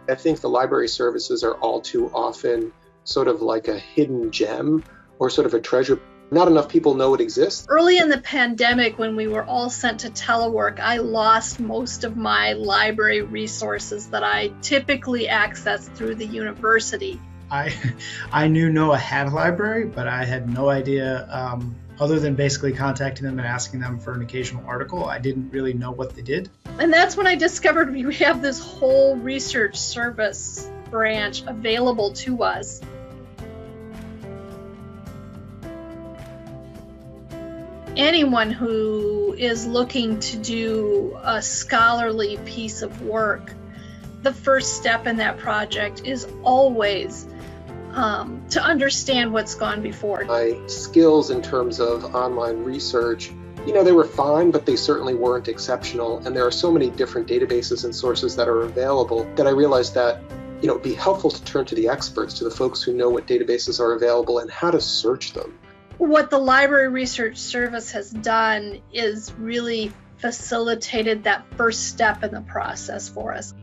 I think the library services are all too often sort of like a hidden gem or sort of a treasure. Not enough people know it exists. Early in the pandemic, when we were all sent to telework, I lost most of my library resources that I typically accessed through the university. I knew NOAA had a library, but I had no idea, other than basically contacting them and asking them for an occasional article. I didn't really know what they did. And that's when I discovered we have this whole research service branch available to us. Anyone who is looking to do a scholarly piece of work, the first step in that project is always to understand what's gone before. My skills in terms of online research, they were fine, but they certainly weren't exceptional. And there are so many different databases and sources that are available that I realized that, it'd be helpful to turn to the experts, to the folks who know what databases are available and how to search them. What the Library Research Service has done is really facilitated that first step in the process for us.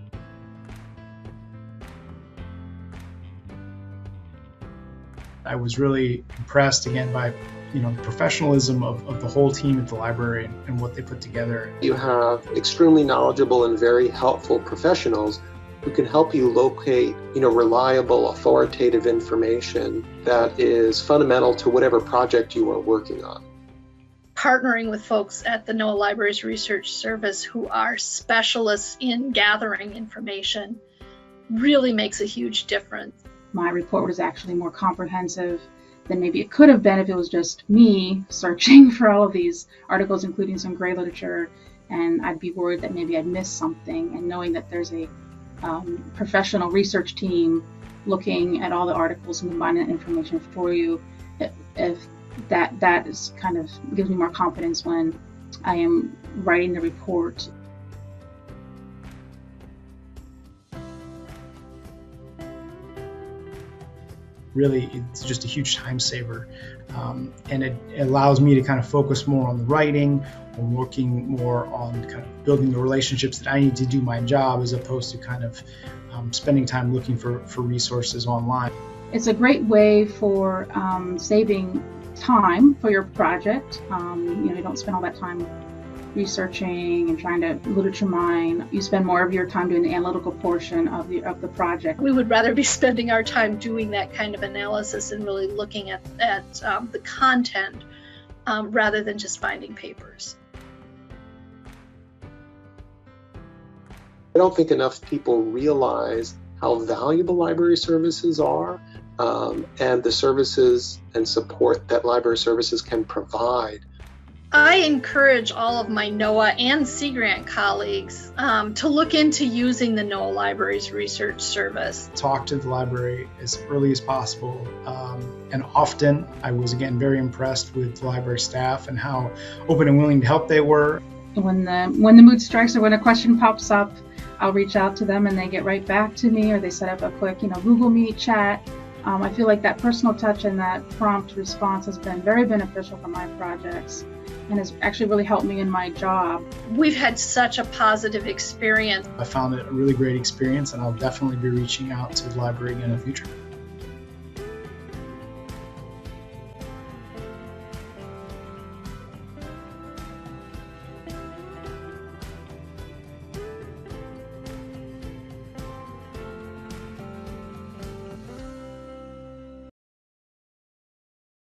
I was really impressed again by the professionalism of the whole team at the library and what they put together. You have extremely knowledgeable and very helpful professionals who can help you locate, reliable, authoritative information that is fundamental to whatever project you are working on. Partnering with folks at the NOAA Libraries Research Service who are specialists in gathering information really makes a huge difference. My report was actually more comprehensive than maybe it could have been if it was just me searching for all of these articles, including some gray literature, and I'd be worried that maybe I'd missed something. And knowing that there's a professional research team looking at all the articles and combining that information for you, if that is kind of gives me more confidence when I am writing the report. Really, it's just a huge time saver, and it allows me to kind of focus more on the writing, or working more on kind of building the relationships that I need to do my job, as opposed to kind of spending time looking for resources online. It's a great way for saving time for your project. You don't spend all that time researching and trying to literature mine. You spend more of your time doing the analytical portion of the project. We would rather be spending our time doing that kind of analysis and really looking at the content rather than just finding papers. I don't think enough people realize how valuable library services are and the services and support that library services can provide. I encourage all of my NOAA and Sea Grant colleagues to look into using the NOAA Libraries Research Service. Talk to the library as early as possible, and often I was again very impressed with the library staff and how open and willing to help they were. When the mood strikes or when a question pops up, I'll reach out to them and they get right back to me, or they set up a quick Google Meet chat. I feel like that personal touch and that prompt response has been very beneficial for my projects and has actually really helped me in my job. We've had such a positive experience. I found it a really great experience, and I'll definitely be reaching out to the library again in the future.